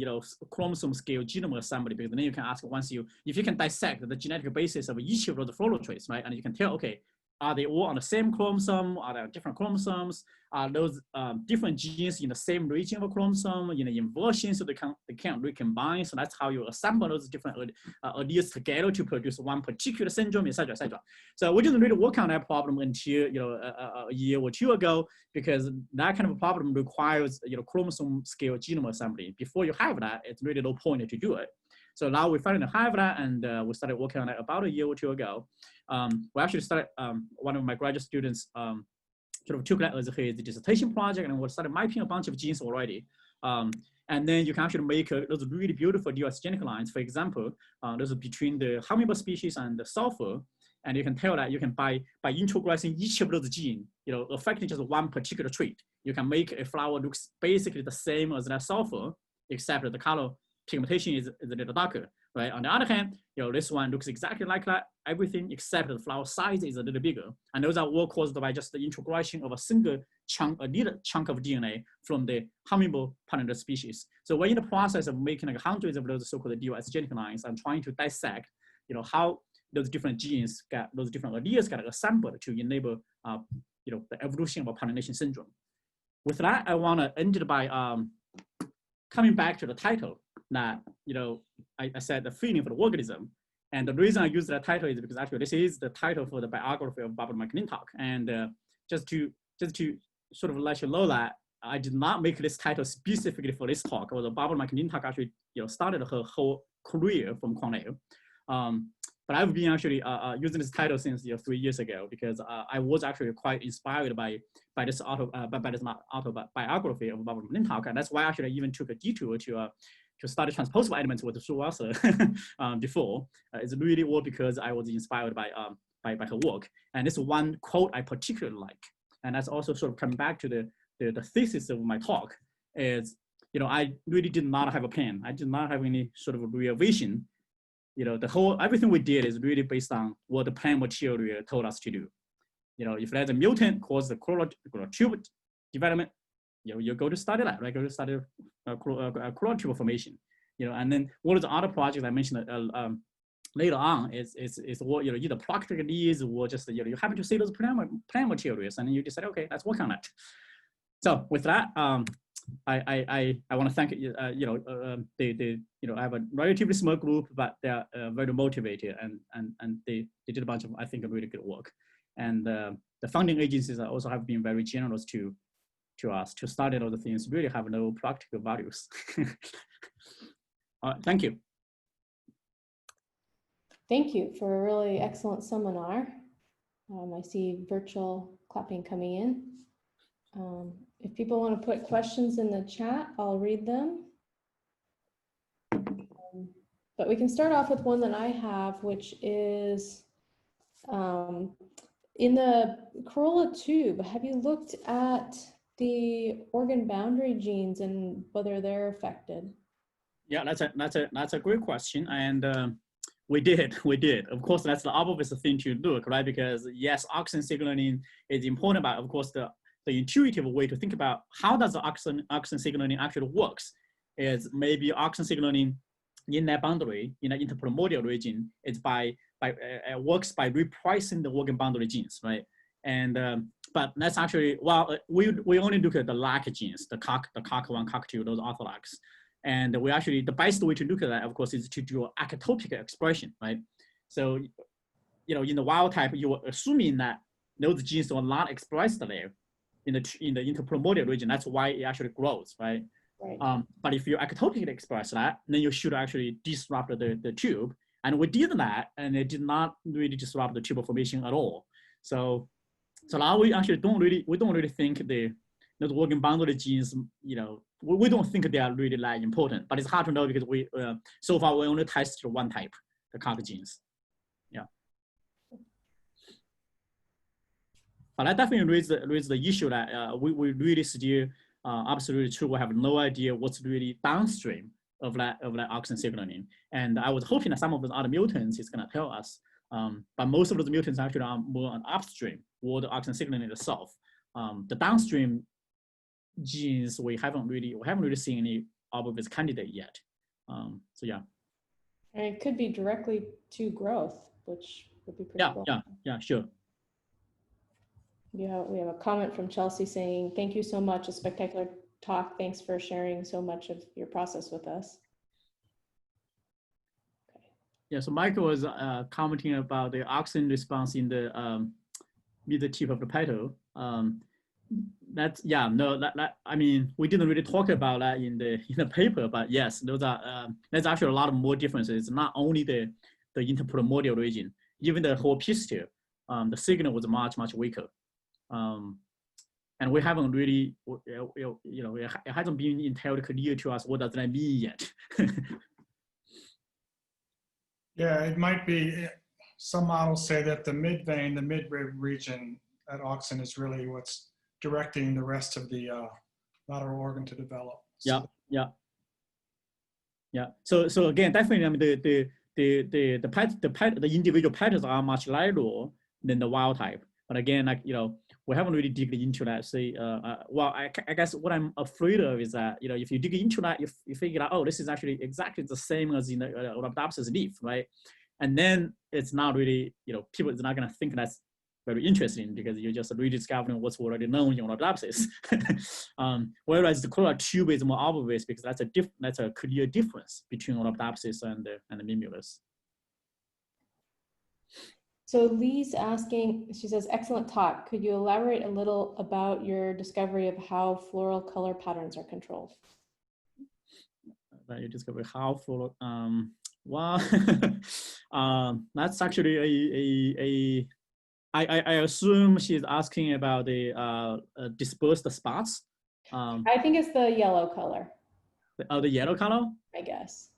chromosome scale genome assembly, because then you can ask if you can dissect the genetic basis of each of those floral traits, right? And you can tell, okay, are they all on the same chromosome? Are there different chromosomes? Are those different genes in the same region of a chromosome, inversion, so they can't recombine? So that's how you assemble those different alleles together to produce one particular syndrome, et cetera, et cetera. So we didn't really work on that problem until a year or two ago, because that kind of a problem requires chromosome scale genome assembly. Before you have that, it's really no point to do it. So now we finally have that, and we started working on it about a year or two ago. We actually started, one of my graduate students sort of took that as his dissertation project, and we started mapping a bunch of genes already. And then you can actually make those really beautiful dual-genic lines. For example, those are between the hummingbird species and the sulfur. And you can tell that you can, by introgressing each of those genes, affecting just one particular trait, you can make a flower looks basically the same as that sulfur, except that the color pigmentation is a little darker, right? On the other hand, this one looks exactly like that, everything except the flower size is a little bigger. And those are all caused by just the integration of a little chunk of DNA from the hummingbird pollinator species. So we're in the process of making like hundreds of those so-called dual-genic lines and trying to dissect, how those different genes those different alleles get assembled to enable, the evolution of a pollination syndrome. With that, I want to end it by coming back to the title. That I said the feeling for the organism, and the reason I use that title is because actually this is the title for the biography of Barbara McClintock. And just to sort of let you know that I did not make this title specifically for this talk. Although Barbara McClintock actually started her whole career from Cornell, but I've been actually using this title since 3 years ago, because I was actually quite inspired by this autobiography of Barbara McClintock, and that's why actually I even took a detour to study transposable elements with Sue Wasser before. It's really all because I was inspired by her work. And this one quote I particularly like, and that's also sort of coming back to the thesis of my talk is, I really did not have a plan. I did not have any sort of real vision. Everything we did is really based on what the plant material told us to do. If there's a mutant causes the corolla tube development, you go to study that, right? Go to study corolla tube formation. And then one of the other projects I mentioned later on is what either practical needs or just you happen to see those plant materials, and then you decide, okay, let's work on that. So with that, I want to thank I have a relatively small group, but they're very motivated, and they did a bunch of, I think, really good work. And the funding agencies also have been very generous to us to study all the things really have no practical values. Thank you. Thank you for a really excellent seminar. I see virtual clapping coming in. If people want to put questions in the chat, I'll read them. But we can start off with one that I have, which is in the corolla tube, have you looked at the organ boundary genes and whether they're affected? Yeah, that's a great question, and we did. Of course, that's the obvious thing to look, right? Because yes, auxin signaling is important, but of course the intuitive way to think about how does the auxin signaling actually works is maybe auxin signaling in that boundary, in the interprimordial region, is works by repricing the organ boundary genes, right? And but that's actually, well, we only look at the lac genes, the COC1, COC2, those ortholacs. And we actually, the best way to look at that, of course, is to do ectopic expression, right? So, in the wild type, you are assuming that those genes are not expressed there in the interprimordial region. That's why it actually grows, right? Right. But if you ectopically express that, then you should actually disrupt the tube. And we did that, and it did not really disrupt the tube formation at all. So now we actually don't really think the organ boundary genes, we don't think they are really that important, but it's hard to know because we so far we only tested one type, the COC genes. Yeah. But that definitely raises the issue that we really still absolutely true. We have no idea what's really downstream of that auxin signaling. And I was hoping that some of those other mutants is going to tell us, but most of those mutants actually are more on upstream or the auxin signaling itself. The downstream genes we haven't really seen any obvious candidate yet. So yeah. And it could be directly to growth, which would be pretty cool. Yeah, sure. We have a comment from Chelsea saying, "Thank you so much, a spectacular talk. Thanks for sharing so much of your process with us." Okay. Yeah, so Michael was commenting about the auxin response in the mid tip of the petal. I mean, we didn't really talk about that in the paper, but yes, those are there's actually a lot of more differences. It's not only the interprimordial region, even the whole pistil, the signal was much weaker. And we haven't really, it hasn't been entirely clear to us what does that mean yet. Yeah, it might be. Some models say that the mid-vein, the mid-rib region at auxin is really what's directing the rest of the lateral organ to develop. So. Yeah. So again, definitely, I mean, the individual petals are much lighter than the wild type. But again, like we haven't really digged into that. Say, well, I guess what I'm afraid of is that if you dig into that, you figure out, oh, this is actually exactly the same as in the Rhabdopsis leaf, right? And then it's not really, people is not going to think that's very interesting because you're just rediscovering what's already known in Rhabdopsis. Whereas the corolla tube is more obvious because that's a clear difference between Rhabdopsis and the Mimulus. So Lee's asking, she says, "Excellent talk. Could you elaborate a little about your discovery of how floral color patterns are controlled?" You discover how floral, well, that's actually I assume she's asking about the dispersed spots. I think it's the yellow color. The yellow color? I guess.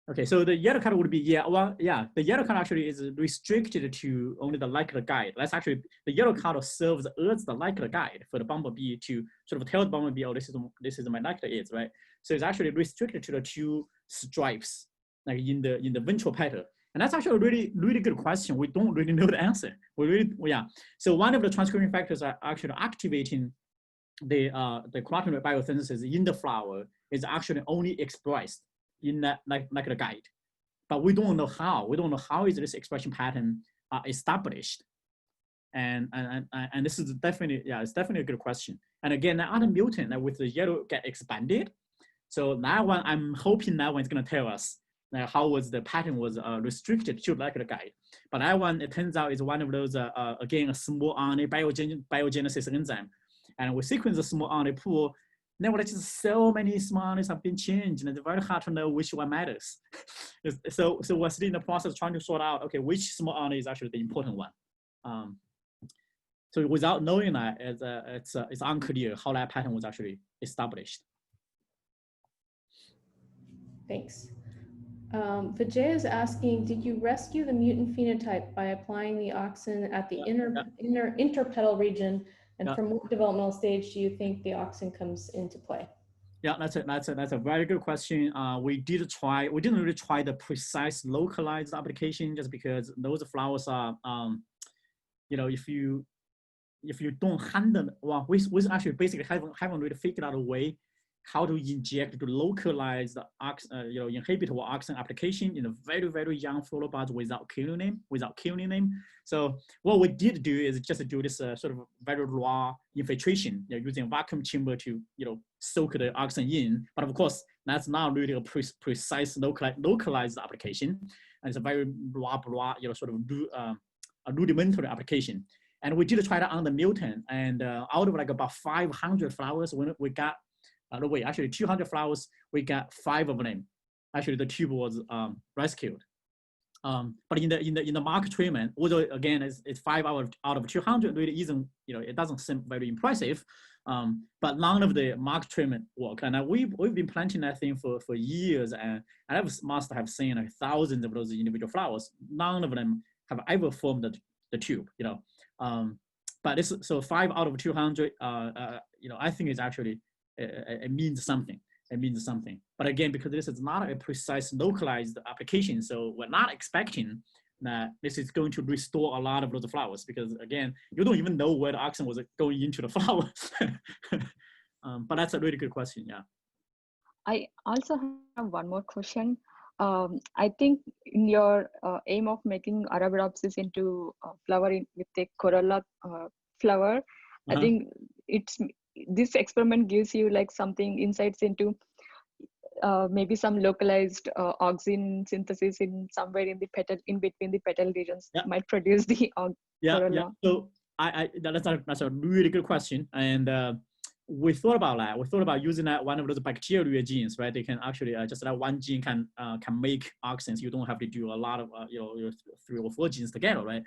Okay, so the yellow color would be, the yellow color actually is restricted to only the likely guide. That's actually, the yellow color serves as the likely guide for the bumblebee to sort of tell the bumblebee, oh, this is my likely is, right? So it's actually restricted to the two stripes, like in the ventral petal. And that's actually a really, really good question. We don't really know the answer. So one of the transcription factors are actually activating the carotenoid biosynthesis in the flower is actually only expressed in that like the guide, but we don't know how. We don't know how is this expression pattern established, and this is definitely it's definitely a good question. And again, the other mutant that with the yellow get expanded. So that one, I'm hoping that one's gonna tell us how was the pattern was restricted to like the guide. But that one, it turns out, is one of those again a small RNA biogenesis enzyme, and we sequence the small RNA pool. Nevertheless, so many small RNAs have been changed, and it's very hard to know which one matters. So we're still in the process trying to sort out, okay, which small RNA is actually the important one. So without knowing that, it's unclear how that pattern was actually established. Thanks. Vijay is asking, did you rescue the mutant phenotype by applying the auxin at the inner interpetal region? And from what developmental stage do you think the auxin comes into play? Yeah, that's a very good question. We didn't really try the precise localized application, just because those flowers are, if you don't handle, well, we actually basically haven't really figured out a way how to inject to localize the inhibitory auxin application in a very, very young floral buds without killing them. So what we did do is just do this sort of very raw infiltration, using vacuum chamber to soak the auxin in. But of course, that's not really a precise localized application, and it's a very raw sort of a rudimentary application. And we did try that on the mutant, and out of like about 500 flowers, when we got actually 200 flowers, we got 5 of them. Actually, the tube was rescued. But in the mark treatment, although again it's 5 out of 200, really isn't, it doesn't seem very impressive. But none of the mark treatment work, and we've been planting that thing for years, and I must have seen like thousands of those individual flowers. None of them have ever formed the tube, But this, so 5 out of 200, I think it's actually. It means something. It means something. But again, because this is not a precise localized application, so we're not expecting that this is going to restore a lot of those flowers, because again, you don't even know where the auxin was going into the flower. But that's a really good question. Yeah. I also have one more question. I think in your aim of making Arabidopsis into flower with a corolla flower, I think this experiment gives you like something insights into maybe some localized auxin synthesis in somewhere in the petal, in between the petal regions, might produce the corolla. So that's a really good question, and we thought about that. We thought about using that one of those bacterial genes, right? They can actually just that one gene can make auxins. You don't have to do a lot of your 3 or 4 genes together, right?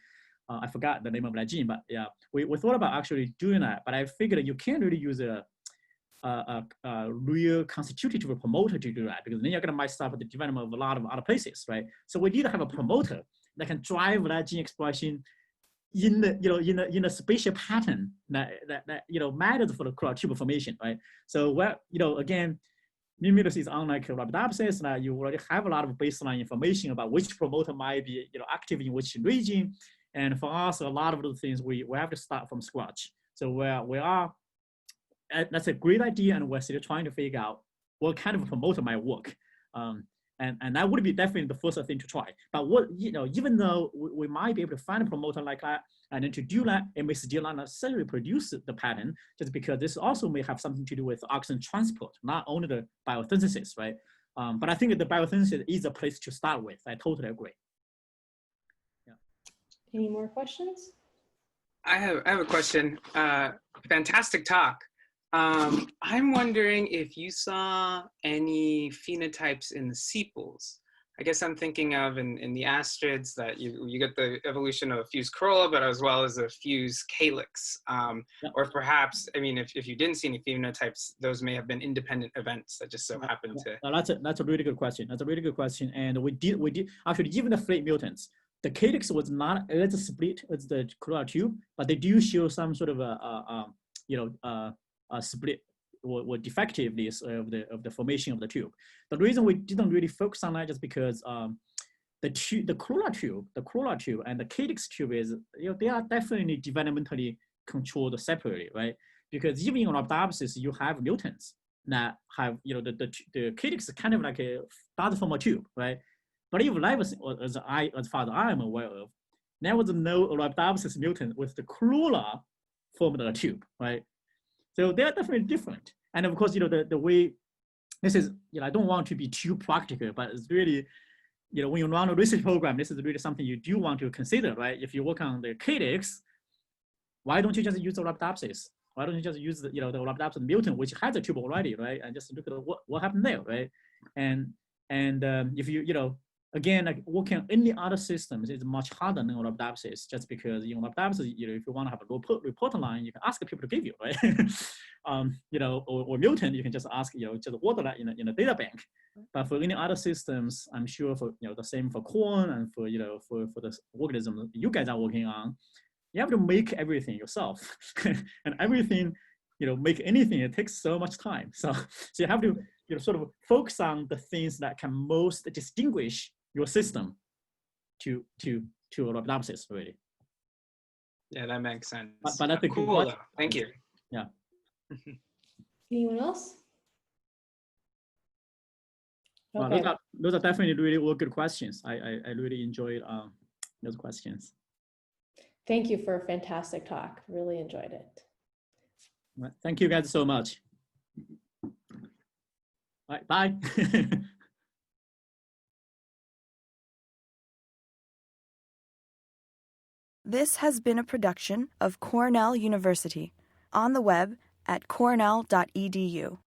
I forgot the name of that gene, but yeah, we thought about actually doing that, but I figured you can't really use a real constitutive promoter to do that, because then you're going to mess up the development of a lot of other places, right? So we need to have a promoter that can drive that gene expression in the spatial pattern that matters for the tube formation, right? So again, Mimulus is unlike Arabidopsis, that you already have a lot of baseline information about which promoter might be active in which region. And for us, a lot of those things we have to start from scratch. So we are, that's a great idea, and we're still trying to figure out what kind of a promoter might work. And that would be definitely the first thing to try. But even though we might be able to find a promoter like that, and then to do that, it may still not necessarily produce the pattern, just because this also may have something to do with auxin transport, not only the biosynthesis, right? But I think the biosynthesis is a place to start with. I totally agree. Any more questions? I have a question. Fantastic talk. I'm wondering if you saw any phenotypes in the sepals. I guess I'm thinking of in the astrids that you get the evolution of a fused corolla, but as well as a fused calyx. Or perhaps, I mean, if you didn't see any phenotypes, those may have been independent events that just so happened to. That's a really good question. That's a really good question. And we did actually, even the flake mutants, the calyx was not as split as the corolla tube, but they do show some sort of a split or defectiveness of the formation of the tube. The reason we didn't really focus on that is because the corolla tube and the calyx tube is, they are definitely developmentally controlled separately, right? Because even in Arabidopsis, you have mutants that have, the calyx is kind of like does form a tube, right? But if as far as I am aware of, there was no Arabidopsis mutant with the corolla formed a tube, right? So they are definitely different. And of course, the way this is, I don't want to be too practical, but it's really, when you run a research program, this is really something you do want to consider, right? If you work on the calyx, why don't you just use the Arabidopsis? Why don't you just use the Arabidopsis mutant, which has a tube already, right? And just look at what happened there, right? And if again, like working on any other systems is much harder than Arabidopsis, just because in Arabidopsis, if you want to have a report line, you can ask people to give you, right? Or mutant, you can just ask, just order that in a data bank. But for any other systems, I'm sure for the same for corn and for for the organism you guys are working on, you have to make everything yourself, and everything, make anything, it takes so much time. So you have to sort of focus on the things that can most distinguish your system to Arabidopsis, really. Yeah, that makes sense. But that's cool, though. Thank you. Yeah. Anyone else? Well, Okay. those are definitely really all good questions. I really enjoyed those questions. Thank you for a fantastic talk. Really enjoyed it. Well, thank you guys so much. All right, bye. This has been a production of Cornell University, on the web at cornell.edu.